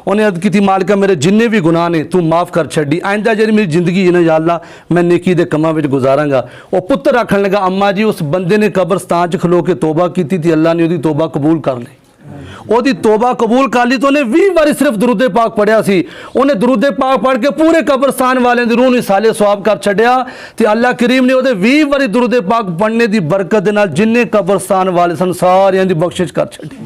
उन्हें अर्ज की मालिका मेरे जिन्ने भी गुनाह ने तू माफ़ कर छड़ी, आइंदा जी मेरी जिंदगी है ना या अल्लाह मैं नेकी दे कमां विच गुजारांगा। वो पुत्र आखन लगा अम्मा जी उस बंदे ने कब्रस्तान च खलो के तौबा की थी, अल्लाह ने उसकी तौबा कबूल कर ली। ਉਹਦੀ तौबा कबूल कर ली तो उन्हें 20 बारी सिर्फ दरूदे पाक पढ़िया सी। उन्हें दरूदे पाक पढ़ के पूरे कब्रस्तान वाले दी रूह नूं साले सवाब कर छड्या ते अल्लाह करीम ने ਉਹਦੇ 20 बारी दरूदे पाक पढ़ने की बरकत दे नाल जिन्ने कब्रस्तान वाले सन सारियां दी बख्शिश कर छड्डी।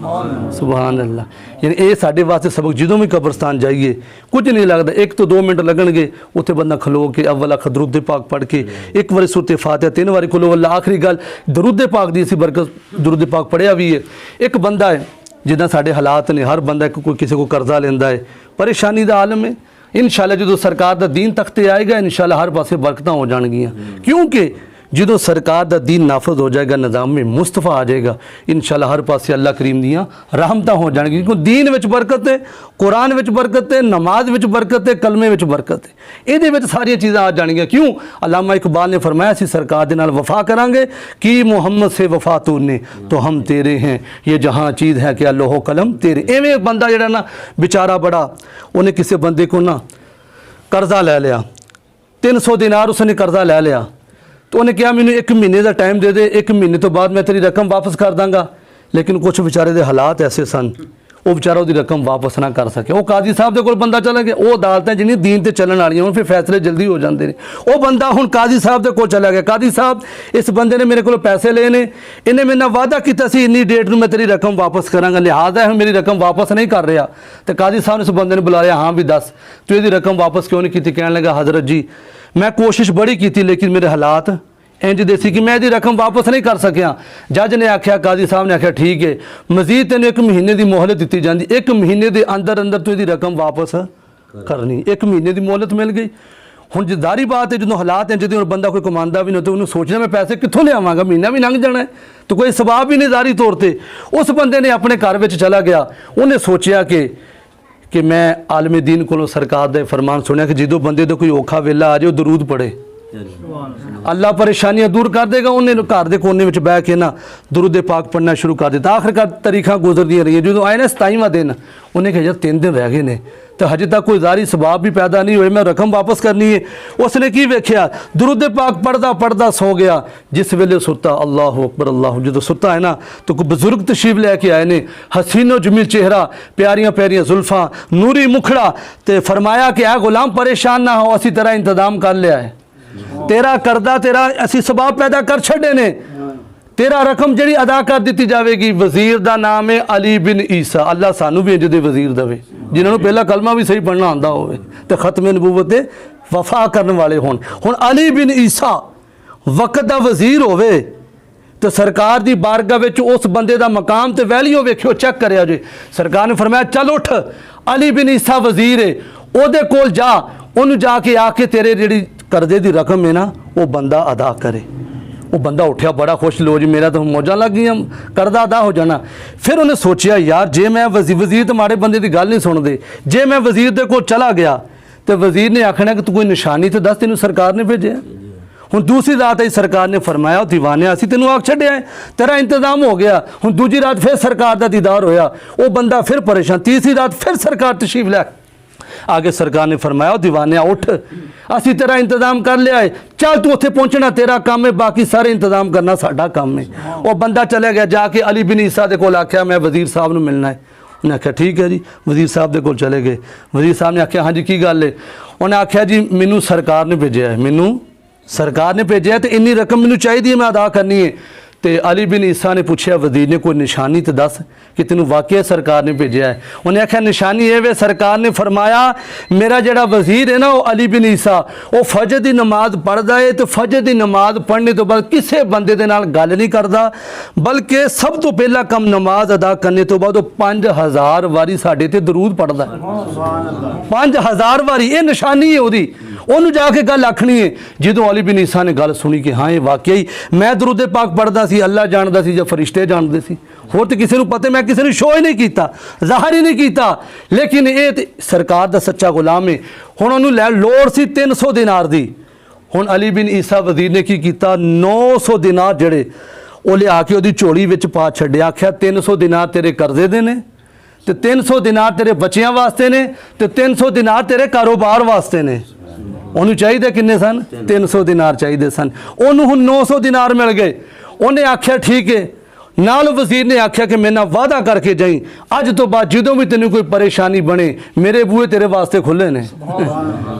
सुभान अल्लाह। यानी ये साडे वास्ते सबक, जदों भी कब्रस्तान जाइए कुछ नहीं लगता, 1 तो 2 मिनट लगणगे, उत्थे बंदा खलो के अव्वल अख दरूदे पाक पढ़ के एक बारी सूरत फातिहा 3 बारी कुल अल्लाह। आखिरी गल दरूदे पाक दी सी बरकत, दरूदे पाक पढ़िया भी है। एक बंदा है जिदा साढ़े हालात ने, हर बंदा कोई किसी को कर्जा लेंदा है, परेशानी का आलम है। इंशाअल्लाह जो सरकार का दीन तख्ते आएगा इंशाअल्लाह हर पासे बरकत हो जाएगियाँ, क्योंकि जो सरकार का दीन नाफज हो जाएगा, निज़ाम में मुस्तफ़ा आ जाएगा, इंशाअल्लाह हर पासे अल्लाह करीम दियाँ रहमतां हो जाएगी। क्योंकि दीन विच बरकत है, कुरान विच बरकत है, नमाज विच बरकत है, कलमे विच बरकत है, ये सारिया चीज़ां आ जाएगियाँ। क्यों? अल्लामा इकबाल ने फरमाया सी सरकार दे नाल वफा करांगे कि मोहम्मद से वफा तूने तो हम तेरे हैं, ये जहाँ चीज़ है कि लोहो कलम तेरे। एवें बंदा जिहड़ा ना बेचारा बड़ा, उन्हें किसी बंदे को ना कर्जा लै लिया, 300 दिनार उसने कर्जा लै लिया, तो उन्हें कहा मैंने 1 महीने का टाइम दे दे, 1 महीने तो बाद मैं तेरी रकम वापस कर दाँगा। लेकिन कुछ बेचारे के हालात ऐसे सन, वो बेचारा उसकी रकम वापस ना कर सके। वो काजी साहब के कोल बंदा चला गया, वो अदालतें जिन्हें दीन ते चलन वाली हूँ, फिर फैसले जल्दी हो जाते हैं। वो बंदा हुण काजी साहब के कोल चला गया, काजी साहब इस बंदे ने मेरे को पैसे ले ने, इन्हें मेरे नाल वादा किया सी इन्नी डेट में मैं तेरी रकम वापस करांगा, लिहाजा है मेरी रकम वापस नहीं कर रहा। तो काजी साहब ने उस बंदे ने बुलाया, हाँ भी दस तू इसकी रकम वापस क्यों नहीं की? कहने लगा हज़रत जी मैं कोशिश बड़ी की लेकिन मेरे हालात इंज दे सी कि मैं इसकी रकम वापस नहीं कर सकिया। जज ने आख्या, काजी साहब ने आख्या ठीक है मजीद तेन 1 महीने की मोहलत दी जाती, 1 महीने के अंदर अंदर तू इसकी रकम वापस करनी। 1 महीने की मोहलत मिल गई। हुण जारी बात है जो हालात हैं जो बंदा कोई कमांदा भी नहीं तो उन्होंने सोचना मैं पैसे कित्थों लियावांगा, महीना भी लंघ जाना है, तो कोई सवाब भी नहीं जारी तौर पर। उस बंदे ने अपने घर में चला गया, उन्हें सोचा कि मैं आलमे दीन को सरकार का फरमान सुनिया कि जो बंदे तो कोई औखा वेला आ जाए दरूद पढ़े, अल्लाह परेशानियां दूर कर देगा। उन्हें घर के कोने में बह के ना दरूद पाक पढ़ना शुरू कर दिया। आखिरकार तारीखां गुजरदियां रही, जो आए ना 27वां दिन, उन्हें कहा यार 3 दिन रह गए ने तो हजे तक कोई जारी सबाब भी पैदा नहीं हुए, मैं रकम वापस करनी है। उसने की वेख्या, दरूद पाक पढ़दा पढ़दा सो गया। जिस वेले सुता अल्लाह अकबर अल्लाह, जो सुता है ना तो कोई बुजुर्ग तशरीफ लैके आए ने, हसीनो जमील चेहरा, प्यारियां प्यारियां जुल्फा, नूरी मुखड़ा, तो फरमाया कि आ गुलाम परेशान ना हो, असी तेरा इंतजाम कर लिया है, तेरा करदा तेरा असी सबाब पैदा कर छड़े ने, तेरा रकम जी अदा कर दी जाएगी। वजीर का नाम है अली बिन ईसा, अल्लाह सानू भी इंज दे वजीर दवे जिन्होंने पहला कलमा भी सही पढ़ना आंदा होवे ते खत्मे नबूवत वफा करने वाले होन। हुण अली बिन ईसा वक्त का वजीर होवे तो सरकार की बारगाह विच उस बंदे का मकाम तो वैल्यू वेखियो चेक करिया जे। सरकार ने फरमाया चल उठ, अली बिन ईसा वजीर है, ओदे कोल जा, उन्होंने जाके आके तेरे जी कर्जे की रकम है ना वो बंदा अदा करे। वो बंदा उठा बड़ा खुश, लो जी मेरा तो मौजा लग गई, कर्जा अदा हो जाना। फिर उन्हें सोचा यार जे मैं वजीर तो माड़े बंदे की गल नहीं सुनते, जे मैं वजीर के कोल चला गया तो वजीर ने आखना कि तू कोई निशानी तो दस, तेन सरकार ने भेजे। हुण दूसरी रात आई सरकार ने फरमाया दीवाने असी तेन आख छड्या है, तेरा इंतजाम हो गया। हुण दूजी रात फिर सरकार का दीदार होया, वो बंदा फिर परेशान। तीसरी रात फिर सरकार तशरीफ लै आगे, सरकार ने फरमाया दीवाने उठ, असी तेरा इंतजाम कर लिया है, चल तू उत्थे पहुँचना तेरा काम है, बाकी सारे इंतजाम करना साडा काम है। वो बंदा चले गया, जाके अली बिन ईसा दे कोल आख्या मैं वजीर साहब नूं मिलना है। उन्हें आख्या ठीक है जी, वजीर साहब दे कोल चले गए। वजीर साहब ने आख्या हाँ जी की गल है? उन्हें आख्या जी मैनू सरकार ने भेजा है, मैनू सरकार ने भेजा है तो इन्नी रकम मैनू चाहिए मैं अदा करनी है। तो अली बिन ईसा ने पूछा वजीर ने कोई निशानी तो दस कि तेन वाकई सरकार ने भेजा है? उन्हें आख्या निशानी ये वे, सरकार ने फरमाया मेरा जड़ा वजीर है ना वो अली बिन ईसा, वो फजर की नमाज पढ़ता है तो फजर की नमाज पढ़ने तो बाद किसी बंदे के नाल गल नहीं करता, बल्कि सब तो पहला कम नमाज अदा करने तो बाद 5000 वारी साढ़े ते दरूद पढ़ता है। 5000 वारी, ये निशानी है उसकी। उन्होंने जाके गल आखनी है। जो अली बिन ईसा ने गल सुनी कि हाँ ये वाकई मैं दरूद पाक पढ़ता सी, अल्लाह जानता सी या फरिश्ते जानते सी, होर तो किसी को पता, मैं किसी ने शो ही नहीं किया, जाहिर ही नहीं किया, लेकिन ये सरकार का सच्चा गुलाम है। हुण उन्होंने लै लोड़ सी 300 दिनार दी। हुण अली बिन ईसा वजीर ने की किया, 900 दिनार जड़े वो लिया के उसकी झोली विच पा छड्डे, आख्या 300 दिनार तेरे कर्जे दे ने ਤੇ 300 ਦਿਨਾਰ ਤੇਰੇ ਬੱਚਿਆਂ ਵਾਸਤੇ ਨੇ ਤੇ 300 ਦਿਨਾਰ ਤੇਰੇ ਕਾਰੋਬਾਰ ਵਾਸਤੇ ਨੇ। ਉਹਨੂੰ ਚਾਹੀਦੇ ਕਿੰਨੇ ਸਨ? 300 ਦਿਨਾਰ ਚਾਹੀਦੇ ਸਨ। ਉਹਨੂੰ ਹੁਣ 900 ਦਿਨਾਰ ਮਿਲ ਗਏ। ਉਹਨੇ ਆਖਿਆ ਠੀਕ ਹੈ। ਨਾਲ ਵਜ਼ੀਰ ਨੇ ਆਖਿਆ ਕਿ ਮੇਰੇ ਨਾਲ ਵਾਅਦਾ ਕਰਕੇ ਜਾਈ, ਅੱਜ ਤੋਂ ਬਾਅਦ ਜਦੋਂ ਵੀ ਤੈਨੂੰ ਕੋਈ ਪਰੇਸ਼ਾਨੀ ਬਣੇ ਮੇਰੇ ਬੂਹੇ ਤੇਰੇ ਵਾਸਤੇ ਖੁੱਲੇ ਨੇ।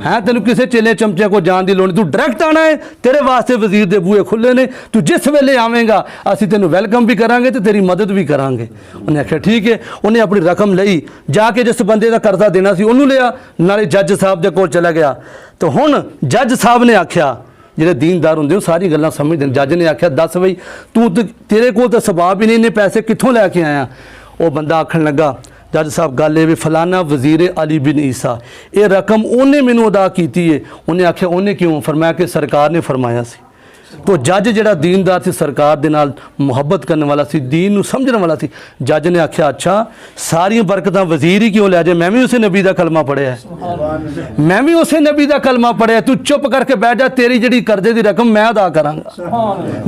ਹੈ ਤੈਨੂੰ ਕਿਸੇ ਚੇਲੇ ਚਮਚਿਆਂ ਕੋ ਜਾਣ ਦੀ ਲੋੜ ਨਹੀਂ, ਤੂੰ ਡਾਇਰੈਕਟ ਆਣਾ ਹੈ, ਤੇਰੇ ਵਾਸਤੇ ਵਜ਼ੀਰ ਦੇ ਬੂਹੇ ਖੁੱਲੇ ਨੇ, ਤੂੰ ਜਿਸ ਵੇਲੇ ਆਵੇਂਗਾ ਅਸੀਂ ਤੈਨੂੰ ਵੈਲਕਮ ਵੀ ਕਰਾਂਗੇ ਤੇ ਤੇਰੀ ਮਦਦ ਵੀ ਕਰਾਂਗੇ। ਉਹਨੇ ਆਖਿਆ ਠੀਕ ਹੈ। ਉਹਨੇ ਆਪਣੀ ਰਕਮ ਲਈ, ਜਾ ਕੇ ਜਿਸ ਬੰਦੇ ਦਾ ਕਰਜ਼ਾ ਦੇਣਾ ਸੀ ਉਹਨੂੰ ਲਿਆ, ਨਾਲੇ ਜੱਜ ਸਾਹਿਬ ਦੇ ਕੋਲ ਚਲਾ ਗਿਆ। ਤੇ ਹੁਣ ਜੱਜ ਸਾਹਿਬ ਨੇ ਆਖਿਆ, ਜਿਹੜੇ ਦੀਨਦਾਰ ਹੁੰਦੇ ਉਹ ਸਾਰੀ ਗੱਲਾਂ ਸਮਝਦੇ ਨੇ। ਜੱਜ ਨੇ ਆਖਿਆ ਦੱਸ ਬਈ ਤੂੰ ਤੇਰੇ ਕੋਲ ਤਾਂ ਸਵਾਬ ਹੀ ਨਹੀਂ, ਇੰਨੇ ਪੈਸੇ ਕਿੱਥੋਂ ਲੈ ਕੇ ਆਇਆ? ਉਹ ਬੰਦਾ ਆਖਣ ਲੱਗਾ ਜੱਜ ਸਾਹਿਬ ਗੱਲ ਇਹ ਵੀ ਫਲਾਨਾ ਵਜ਼ੀਰ ਅਲੀ ਬਿਨ ਈਸਾ, ਇਹ ਰਕਮ ਉਹਨੇ ਮੈਨੂੰ ਅਦਾ ਕੀਤੀ ਹੈ। ਉਹਨੇ ਆਖਿਆ ਉਹਨੇ ਕਿਉਂ? ਫਰਮਾਇਆ ਕਿ ਸਰਕਾਰ ਨੇ ਫਰਮਾਇਆ ਸੀ। तो जज जिहड़ा दीनदार सी, सरकार दे नाल मुहब्बत करने वाला सी, दीन नूं समझण वाला सी, जज ने आख्या अच्छा सारियां बरकतां वजीर ही क्यों लै जाए? मैं भी उस नबी दा कलमा पढ़िया है, मैं भी उस नबी दा कलमा पढ़िया, तू चुप करके बैठ जा, तेरी जिहड़ी कर्जे दी रकम मैं अदा करांगा।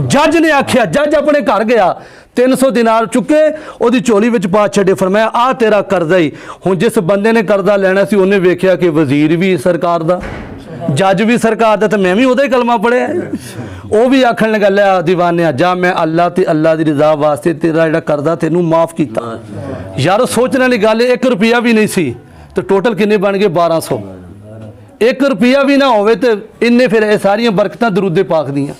जज ने आख्या, जज अपने घर गया, 300 दिनार चुके ओदी झोली विच पा छड्डे, फरमाया आ तेरा कर्जा ही। हुण जिस बंदे ने कर्जा लैना सी उन्हें वेख्या कि वजीर भी सरकार दा, जज भी सरकार दा, तो मैं भी उहदा ही कलमा पढ़िया। वो भी आखण लगा लै दीवानिया जा, मैं अल्लाह ते अल्लाह दी रज़ा वास्ते तेरा जिहड़ा कर्जा तैनूं माफ़ कीता। यार सोचने वाली गल, 1 रुपया भी नहीं सी तो टोटल किन्ने बन गए? 1200। 1 रुपया भी ना होवे तो इन्ने फिर ये सारियां बरकतां दरूदे पाक दियां।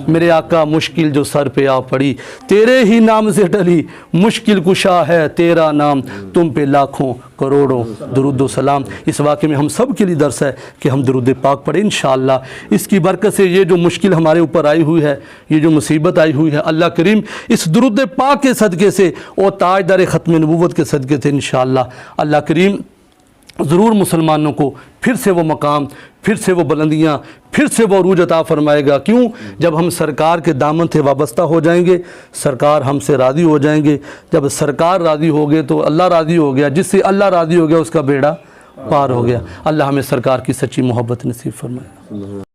मेरे आका मुश्किल जो सर पे आ पड़ी, तेरे ही नाम से टली, मुश्किल कुशा है तेरा नाम, तुम पे लाखों करोड़ों दरूदो सलाम। इस वाक़े में हम सब के लिए दर्स है कि हम दरूद पाक पढ़ें इंशाअल्लाह। इसकी बरकत से ये जो मुश्किल हमारे ऊपर आई हुई है, ये जो मुसीबत आई हुई है, अल्लाह करीम इस दरूद पाक के सदक़े से और ताजदार ख़त्म नबूवत के सदक़े से इंशाअल्लाह अल्लाह करीम ज़रूर मुसलमानों को फिर से वो मकाम, फिर से वो बुलंदियाँ, फिर से वो अरूज अता फरमाएगा। क्यों? जब हम सरकार के दामन से वाबस्ता हो जाएंगे, सरकार हमसे राज़ी हो जाएंगे। जब सरकार राज़ी हो गए तो अल्लाह राज़ी हो गया, जिससे अल्लाह राज़ी हो गया उसका बेड़ा पार हो गया। अल्लाह हमें सरकार की सच्ची मोहब्बत नसीब फरमाए।